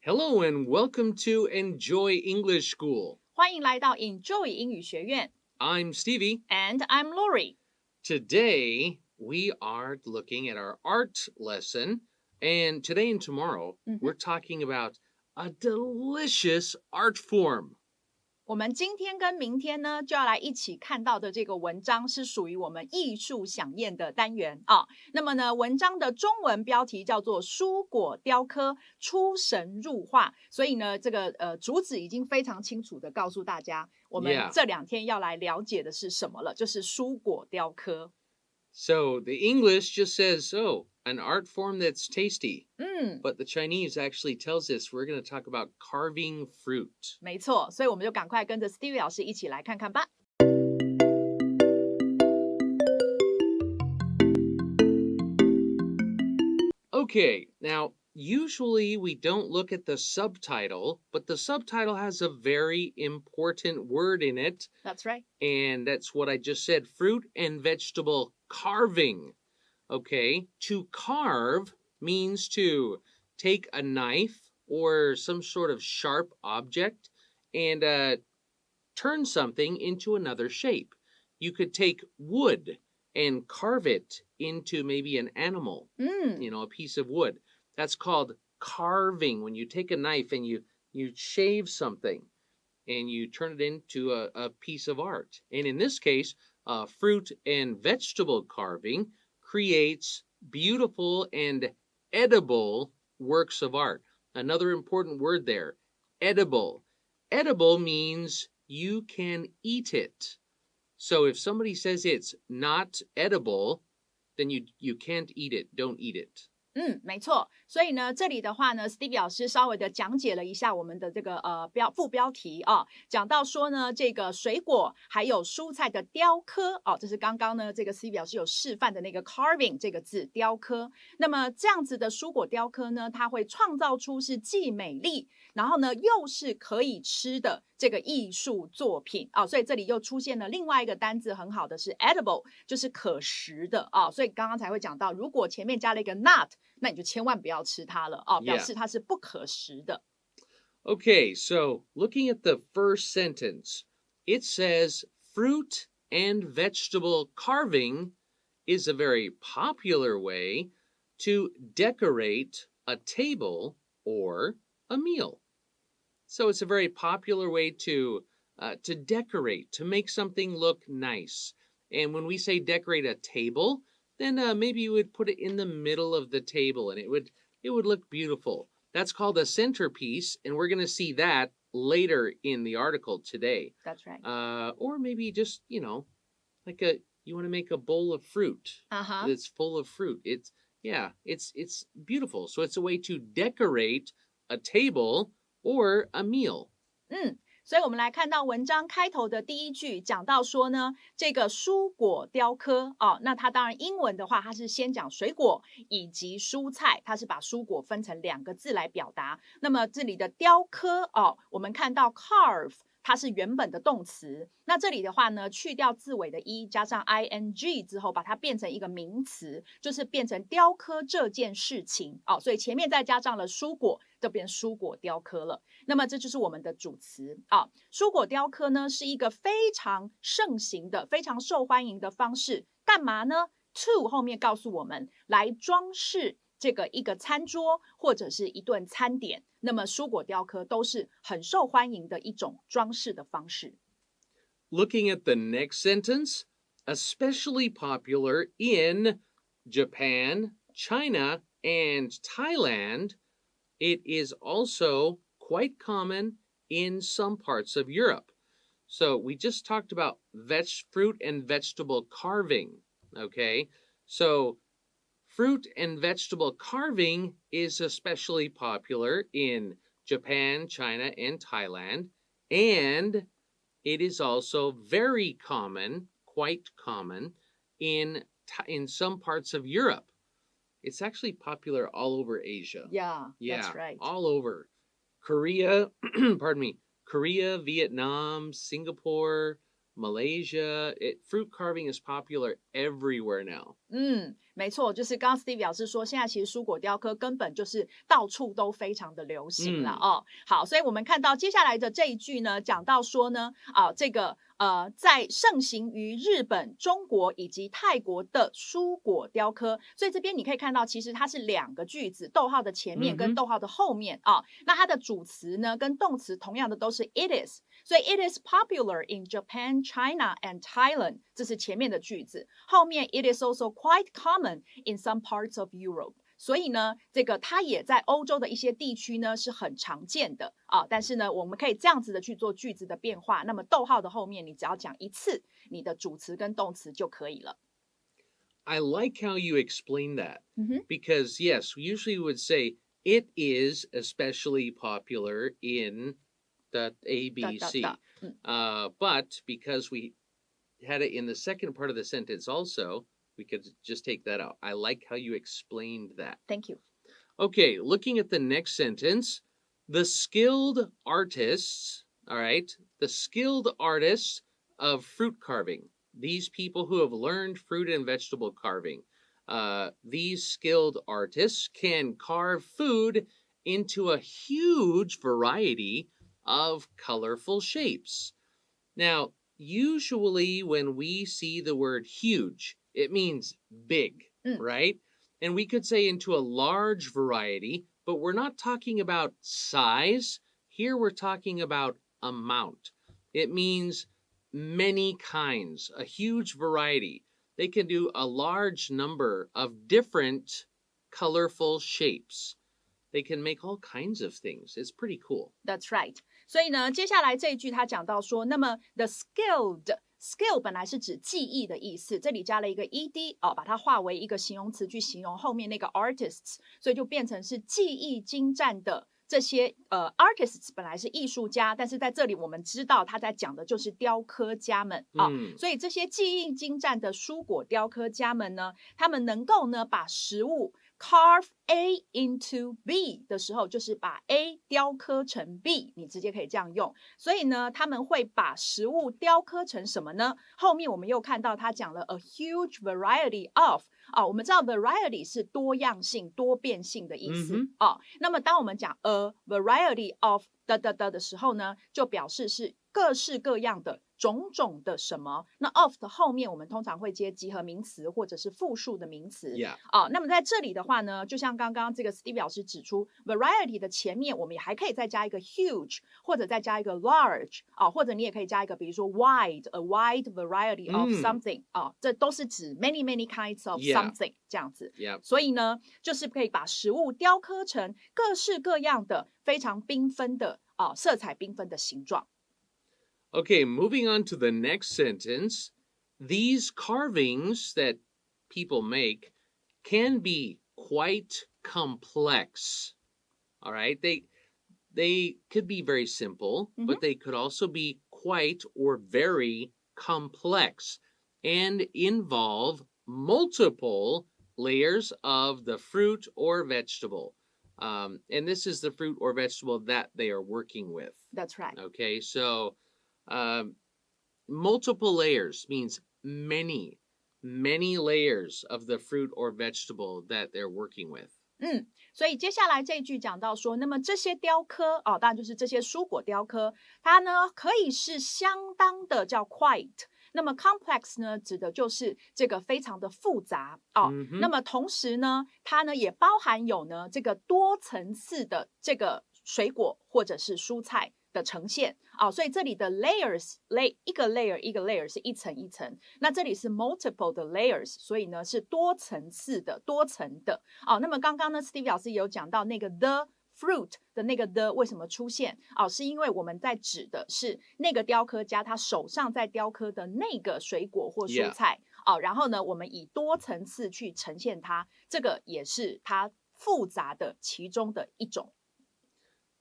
Hello and welcome to Enjoy English School. 欢迎来到 Enjoy 英语学院。 I'm Stevie. And I'm Laurie. Today, we are looking at our art lesson. And today and tomorrow, we're talking about a delicious art form. 我们今天跟明天呢，就要来一起看到的这个文章是属于我们艺术飨宴的单元啊。那么呢，文章的中文标题叫做蔬果雕刻出神入化，所以呢，这个主旨已经非常清楚的告诉大家，我们这2天要来了解的是什么了，就是蔬果雕刻。So the English just says, an art form that's tasty. But the Chinese actually tells us we're going to talk about carving fruit. 没错，所以我们就赶快跟着 Stevie 老师一起来看看吧。Okay, now usually we don't look at the subtitle, but the subtitle has a very important word in it. That's right. And that's what I just said, fruit and vegetable carving. Okay, to carve means to take a knife or some sort of sharp object and turn something into another shape. You could take wood and carve it into maybe an animal, a piece of wood. That's called carving. When you take a knife and you shave something and you turn it into a piece of art. And in this case, fruit and vegetable carving creates beautiful and edible works of art. Another important word there, edible. Edible means you can eat it. So if somebody says it's not edible, then you can't eat it. Don't eat it. 没错，所以呢，这里的话呢 ，Stevie 老师稍微的讲解了一下我们的这个副标题啊，讲到说呢，这个水果还有蔬菜的雕刻哦，这是刚刚呢这个 Stevie 老师有示范的那个 carving 这个字雕刻。那么这样子的蔬果雕刻呢，它会创造出是既美丽，然后呢又是可以吃的这个艺术作品啊，所以这里又出现了另外一个单字，很好的是 edible， 就是可食的啊，所以刚刚才会讲到，如果前面加了一个 not。那你就千万不要吃它了啊，表示它是不可食的。Okay, so looking at the first sentence, it says fruit and vegetable carving is a very popular way to decorate a table or a meal. So it's a very popular way to decorate, to make something look nice. And when we say decorate a table, then maybe you would put it in the middle of the table and it would look beautiful. That's called a centerpiece, and we're going to see that later in the article today. That's right. Or maybe just, like you want to make a bowl of fruit that's full of fruit. It's beautiful. So it's a way to decorate a table or a meal. 所以我们来看到文章开头的第一句，讲到说呢，这个蔬果雕刻哦，那它当然英文的话，它是先讲水果以及蔬菜，它是把蔬果分成2个字来表达。那么这里的雕刻哦，我们看到 carve。它是原本的动词，那这里的话呢，去掉字尾的 e， 加上 ing 之后，把它变成一个名词，就是变成雕刻这件事情哦，所以前面再加上了蔬果，就变蔬果雕刻了。那么这就是我们的主词啊。蔬果雕刻呢是一个非常盛行的、非常受欢迎的方式，干嘛呢 ？To 后面告诉我们来装饰这个一个餐桌或者是一顿餐点。那么蔬果雕刻都是很受欢迎的一种装饰的方式。Looking at the next sentence, especially popular in Japan, China, and Thailand, it is also quite common in some parts of Europe. So we just talked about fruit and vegetable carving, okay? So fruit and vegetable carving is especially popular in Japan, China, and Thailand, and it is also very common, quite common, in some parts of Europe. It's actually popular all over Asia. Yeah, that's right. All over. Korea, Korea, Vietnam, Singapore, Malaysia. Fruit carving is popular everywhere now. 没错，就是刚刚 Steve 表示说，现在其实蔬果雕刻根本就是到处都非常的流行了哦。好，所以我们看到接下来的这一句呢，讲到说呢，这个在盛行于日本、中国以及泰国的蔬果雕刻，所以这边你可以看到，其实它是2个句子，逗号的前面跟逗号的后面啊。那它的主词呢跟动词同样的都是 it is， 所以 it is popular in Japan, China and Thailand， 这是前面的句子，后面 it is also quite common in some parts of Europe。所以呢，这个它也在欧洲的一些地区呢是很常见的啊。但是呢，我们可以这样子的去做句子的变化。那么逗号的后面，你只要讲一次，你的主词跟动词就可以了。I like how you explain that because yes, usually we would say it is especially popular in the ABC, but because we had it in the second part of the sentence also. We could just take that out. I like how you explained that. Thank you. Okay, looking at the next sentence, the skilled artists, all right, the skilled artists of fruit carving. These people who have learned fruit and vegetable carving. These skilled artists can carve food into a huge variety of colorful shapes. Now, usually when we see the word huge, it means big, right? And we could say into a large variety, but we're not talking about size. Here we're talking about amount. It means many kinds, a huge variety. They can do a large number of different colorful shapes. They can make all kinds of things. It's pretty cool. That's right. 所以呢，接下来这一句他讲到说，那么 the skilled。skill 本来是指技艺的意思，这里加了一个 ed 把它化为一个形容词去形容后面那个 artists， 所以就变成是技艺精湛的这些artists 本来是艺术家，但是在这里我们知道他在讲的就是雕刻家们所以这些技艺精湛的蔬果雕刻家们呢，他们能够呢把食物carve A into B 的时候，就是把 A 雕刻成 B， 你直接可以这样用。所以呢，他们会把食物雕刻成什么呢？后面我们又看到他讲了 a huge variety of。我们知道 variety 是多样性、多变性的意思那么当我们讲 a variety of 的时候呢，就表示是各式各样的、种种的什么。那 of 的后面我们通常会接集合名词或者是复数的名词。那么在这里的话呢，就像刚刚这个 Steve 老师指出 ，variety 的前面我们也还可以再加一个 huge， 或者再加一个 large，或者你也可以加一个，比如说 wide，a wide variety of something，这都是指 many kinds of something 这样子。所以呢，就是可以把食物雕刻成各式各样的、非常缤纷的色彩缤纷的形状。Okay, moving on to the next sentence. These carvings that people make can be quite complex. All right? They could be very simple, but they could also be quite or very complex and involve multiple layers of the fruit or vegetable. And this is the fruit or vegetable that they are working with. That's right. Okay, so multiple layers means many layers of the fruit or vegetable that they're working with. 所以接下来这一句讲到说，那么这些雕刻当然就是这些蔬果雕刻，它呢可以是相当的叫 quite。那么 complex 呢，指的就是这个非常的复杂那么同时呢，它呢也包含有呢这个多层次的这个水果或者是蔬菜的呈现所以这里的 layers 一个 layer 是一层一层，那这里是 multiple 的 layers， 所以呢是多层次的、多层的那么刚刚呢 Steve 老师也有讲到那个 the fruit 的那个 the 为什么出现是因为我们在指的是那个雕刻家他手上在雕刻的那个水果或蔬菜然后呢我们以多层次去呈现它，这个也是它复杂的其中的一种。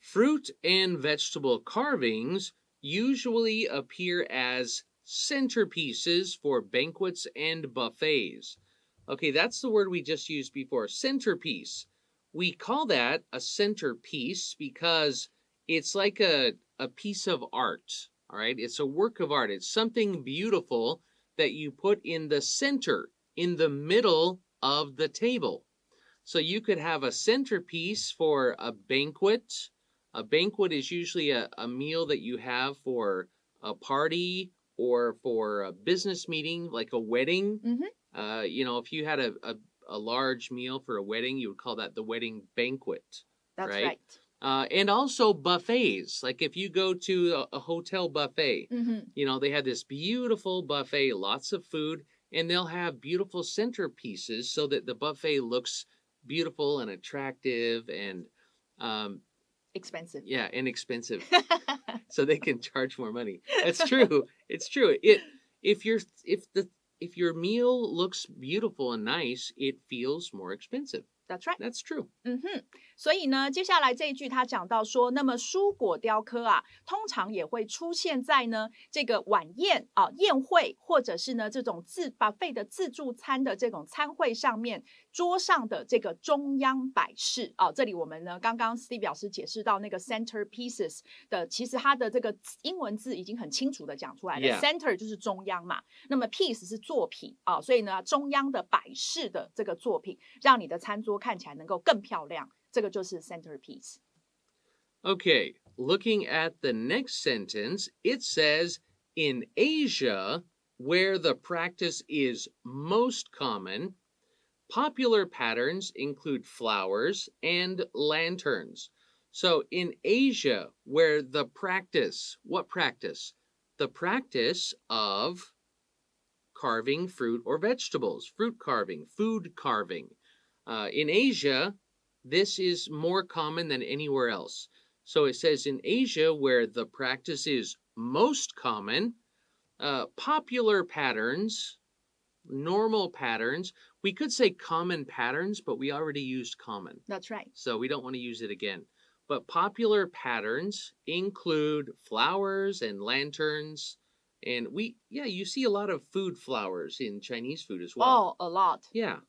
Fruit and vegetable carvings usually appear as centerpieces for banquets and buffets. Okay, that's the word we just used before, centerpiece. We call that a centerpiece because it's like a piece of art, All right, it's a work of art. It's something beautiful that you put in the center, in the middle of the table. So you could have a centerpiece for a banquet. A banquet is usually a meal that you have for a party or for a business meeting, like a wedding. If you had a large meal for a wedding, you would call that the wedding banquet. That's right. And also buffets. Like if you go to a hotel buffet, they have this beautiful buffet, lots of food, and they'll have beautiful centerpieces so that the buffet looks beautiful and attractive and expensive. Yeah, and expensive. So they can charge more money. That's true. It's true. If your meal looks beautiful and nice, it feels more expensive. That's right. That's true. 所以呢，接下来这一句他讲到说，那么蔬果雕刻啊，通常也会出现在呢这个晚宴啊、宴会，或者是呢这种buffet的自助餐的这种餐会上面桌上的这个中央摆饰啊。这里我们呢刚刚 Steve 老师解释到那个 centerpieces 的，其实它的这个英文字已经很清楚的讲出来了。Center 就是中央嘛，那么 piece 是作品啊，所以呢中央的摆饰的这个作品，让你的餐桌看起来能够更漂亮。这个就是 centerpiece. Okay, looking at the next sentence, it says, in Asia, where the practice is most common, popular patterns include flowers and lanterns. So in Asia, where the practice, what practice? The practice of carving fruit or vegetables, fruit carving, food carving. In Asia, this is more common than anywhere else. So it says in Asia, where the practice is most common, popular patterns, normal patterns, we could say common patterns, but we already used common. That's right. So we don't want to use it again. But popular patterns include flowers and lanterns. And you see a lot of food flowers in Chinese food as well. Oh, a lot. Yeah.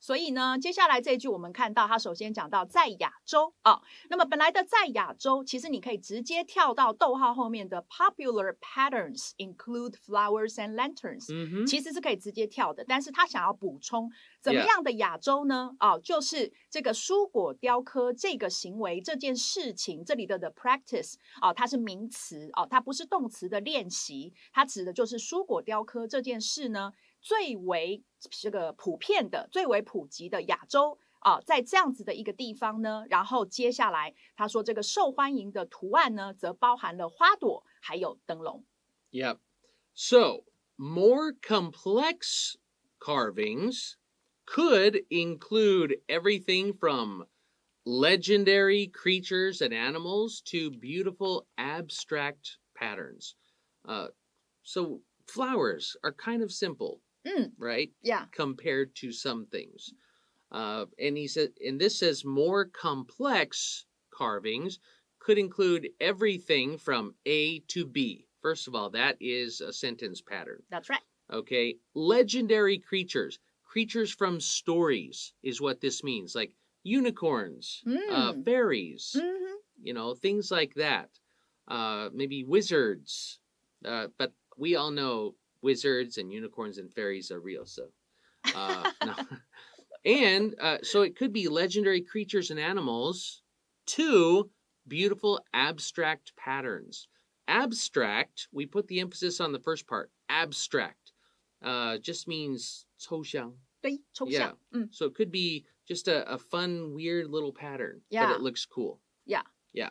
所以呢，接下来这一句我们看到，它首先讲到在亚洲啊，那么本来的在亚洲，其实你可以直接跳到逗号后面的 popular patterns include flowers and lanterns，其实是可以直接跳的，但是他想要补充怎么样的亚洲呢？就是这个蔬果雕刻这个行为这件事情，这里的 the practice 它是名词它不是动词的练习，它指的就是蔬果雕刻这件事呢。最为这个普遍的、最为普及的亚洲在这样子的一个地方呢，然后接下来他说这个受欢迎的图案呢，则包含了花朵还有灯笼。Yep. So, more complex carvings could include everything from legendary creatures and animals to beautiful abstract patterns. So flowers are kind of simple. Right? Yeah. Compared to some things. And this says more complex carvings could include everything from A to B. First of all, that is a sentence pattern. That's right. Okay. Legendary creatures. Creatures from stories is what this means. Like unicorns, fairies, things like that. Maybe wizards. But we all know wizards and unicorns and fairies are real, so no. And so it could be legendary creatures and animals to beautiful abstract patterns. Abstract, we put the emphasis on the first part. Abstract just means 抽象. 对，抽象。So it could be just a fun, weird little pattern, but it looks cool. Yeah,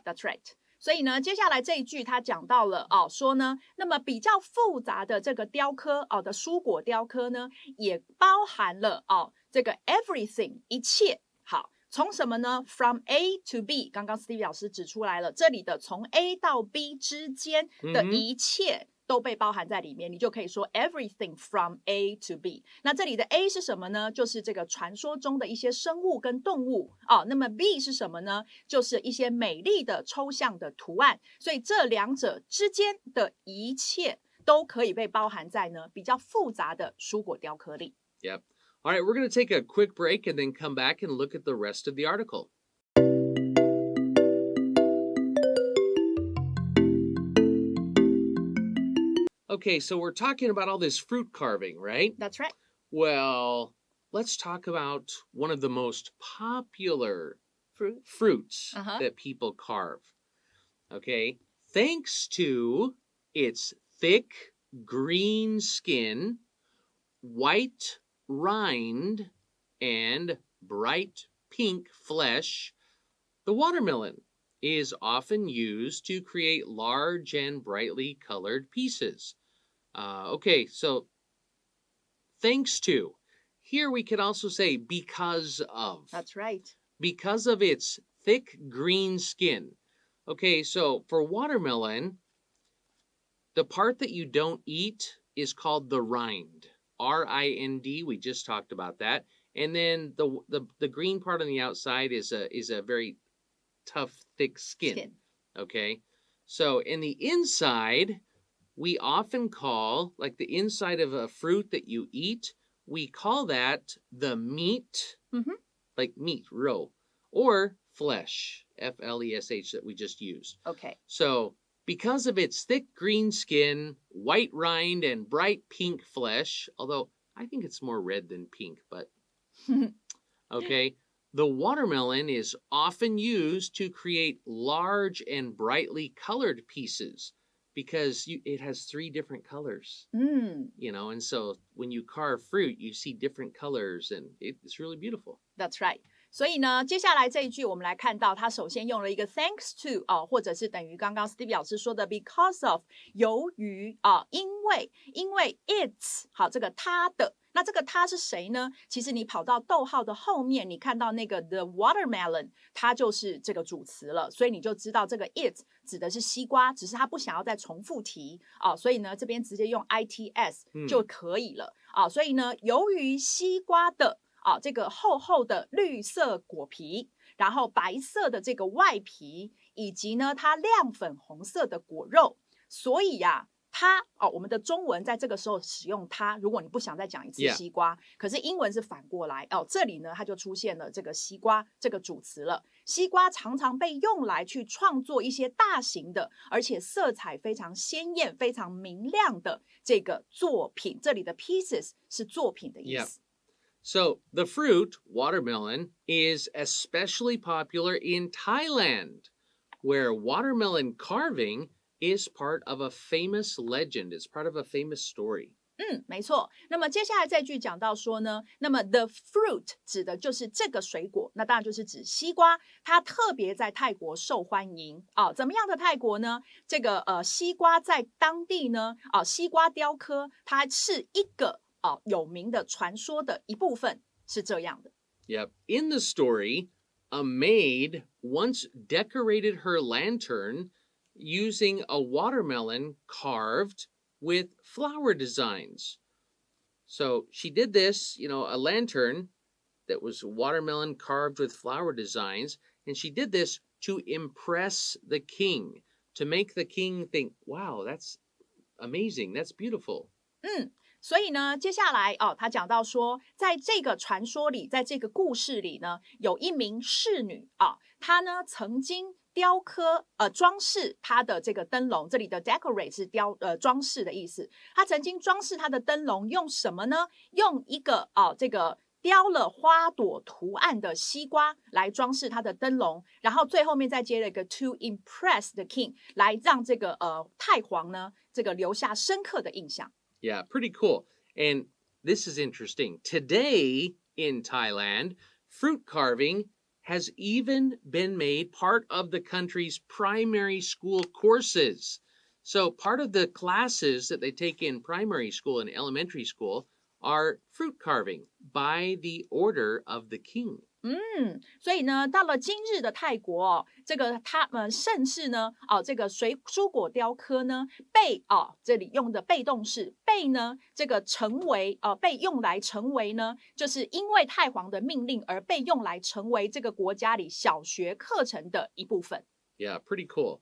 that's right. 所以呢，接下来这一句他讲到了说呢，那么比较复杂的这个雕刻的蔬果雕刻呢，也包含了这个 everything 一切。好，从什么呢 ？From A to B， 刚刚 Stevie 老师指出来了，这里的从 A 到 B 之间的一切。都被包含在里面，你就可以说 everything from A to B。那这里的 A 是什么呢？就是这个传说中的一些生物跟动物那么 B 是什么呢？就是一些美丽的抽象的图案。所以这两者之间的一切都可以被包含在呢比较复杂的蔬果雕刻里。Yep. All right, we're going to take a quick break and then come back and look at the rest of the article. Okay, so we're talking about all this fruit carving, right? That's right. Well, let's talk about one of the most popular fruits that people carve. Okay, thanks to its thick green skin, white rind, and bright pink flesh, the watermelon is often used to create large and brightly colored pieces. Okay, so thanks to. Here we could also say because of. That's right. Because of its thick green skin. Okay, so for watermelon, the part that you don't eat is called the rind. R-I-N-D, we just talked about that. And then the green part on the outside is a very tough, thick skin. Okay, so in the inside, we often call, like the inside of a fruit that you eat, we call that the meat, like meat, roe, or flesh, F-L-E-S-H, that we just used. Okay. So because of its thick green skin, white rind, and bright pink flesh, although I think it's more red than pink, but okay, the watermelon is often used to create large and brightly colored pieces because it has 3 different colors, you know, and so when you carve fruit, you see different colors, and it's really beautiful. That's right. 所以呢，接下来这一句我们来看到，它首先用了一个 thanks to 或者是等于刚刚 Stevie 老师说的 because of， 由于因为 it's 好，这个它的。那这个它是谁呢？其实你跑到逗号的后面，你看到那个 the watermelon， 它就是这个主词了，所以你就知道这个 it 指的是西瓜，只是他不想要再重复提所以呢，这边直接用 its 就可以了所以呢，由于西瓜的这个厚厚的绿色果皮，然后白色的这个外皮，以及呢它亮粉红色的果肉，所以它我们的中文在这个时候使用它，如果你不想再讲一次西瓜，可是英文是反过来这里呢它就出现了这个西瓜这个主词了。西瓜常常被用来去创作一些大型的，而且色彩非常鲜艳、非常明亮的这个作品。这里的 pieces 是作品的意思。So the fruit, watermelon, is especially popular in Thailand, where watermelon carving is part of a famous legend. It's part of a famous story. 没错。那么接下来这句讲到说呢，那么 the fruit 指的就是这个水果，那当然就是指西瓜，它特别在泰国受欢迎怎么样的泰国呢？这个西瓜在当地呢西瓜雕刻，它是一个有名的传说的一部分，是这样的。Yep. In the story, a maid once decorated her lantern using a watermelon carved with flower designs. So she did this, you know, a lantern that was watermelon carved with flower designs, and she did this to impress the king, to make the king think, wow, that's amazing, that's beautiful. 所以呢，接下来他讲到说，在这个传说里，在这个故事里呢，有一名侍女她呢曾经雕刻装饰她的这个灯笼，这里的 decorate 是装饰的意思。她曾经装饰她的灯笼，用什么呢？用一个这个雕了花朵图案的西瓜来装饰她的灯笼，然后最后面再接了一个 to impress the king， 来让这个太皇呢这个留下深刻的印象。Yeah, pretty cool. And this is interesting. Today in Thailand, fruit carving has even been made part of the country's primary school courses. So part of the classes that they take in primary school and elementary school are fruit carving by the order of the king. 所以呢，到了今日的泰国这个他们甚至呢这个蔬果雕刻呢被这里用的被动式被呢这个成为被用来成为呢，就是因为太皇的命令而被用来成为这个国家里小学课程的一部分。Yeah, pretty cool.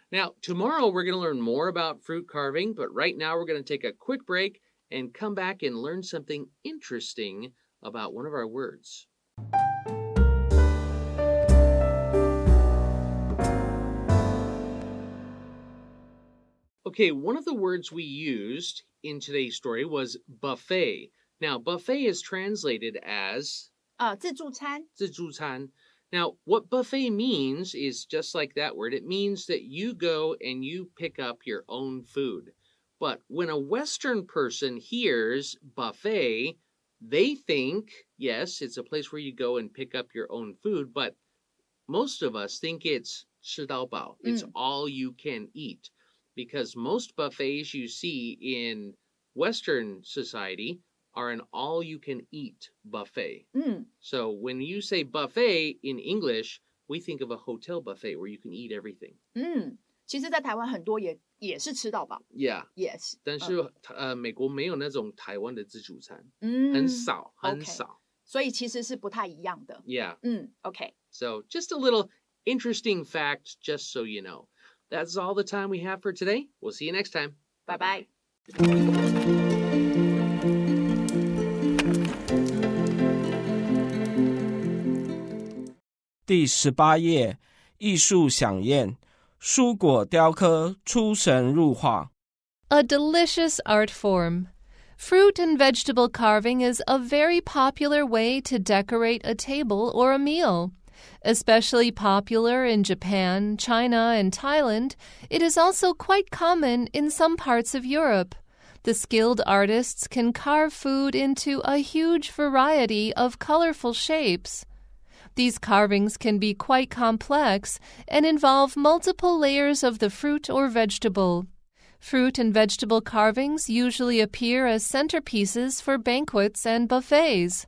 Now, tomorrow we're going to learn more about fruit carving, but right now we're going to take a quick break and come back and learn something interesting about one of our words. Okay, one of the words we used in today's story was buffet. Now, buffet is translated as 自助餐。自助餐. Now, what buffet means is just like that word. It means that you go and you pick up your own food. But when a Western person hears buffet, they think, yes, it's a place where you go and pick up your own food, but most of us think it's 吃到饱. It's all you can eat. Because most buffets you see in Western society are an all-you-can-eat buffet. So when you say buffet in English, we think of a hotel buffet where you can eat everything. 其实在台湾很多也是吃到饱。Yeah. Yes. 但是美国没有那种台湾的自助餐。很少。所以其实是不太一样的。Yeah. Okay. So just a little interesting fact, just so you know. That's all the time we have for today. We'll see you next time. Bye-bye. 第18页，艺术飨宴，蔬果雕刻出神入化。A delicious art form. Fruit and vegetable carving is a very popular way to decorate a table or a meal. Especially popular in Japan, China, and Thailand, it is also quite common in some parts of Europe. The skilled artists can carve food into a huge variety of colorful shapes. These carvings can be quite complex and involve multiple layers of the fruit or vegetable. Fruit and vegetable carvings usually appear as centerpieces for banquets and buffets.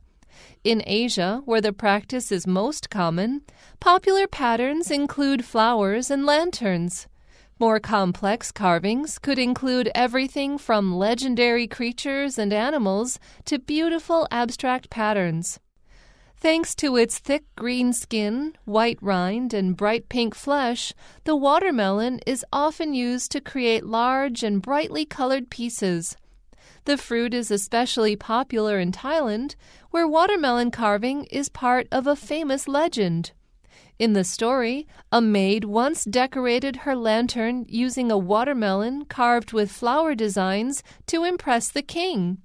In Asia, where the practice is most common, popular patterns include flowers and lanterns. More complex carvings could include everything from legendary creatures and animals to beautiful abstract patterns. Thanks to its thick green skin, white rind, and bright pink flesh, the watermelon is often used to create large and brightly colored pieces. The fruit is especially popular in Thailand, where watermelon carving is part of a famous legend. In the story, a maid once decorated her lantern using a watermelon carved with flower designs to impress the king.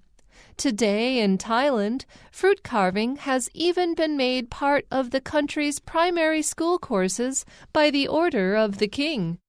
Today in Thailand, fruit carving has even been made part of the country's primary school courses by the order of the king.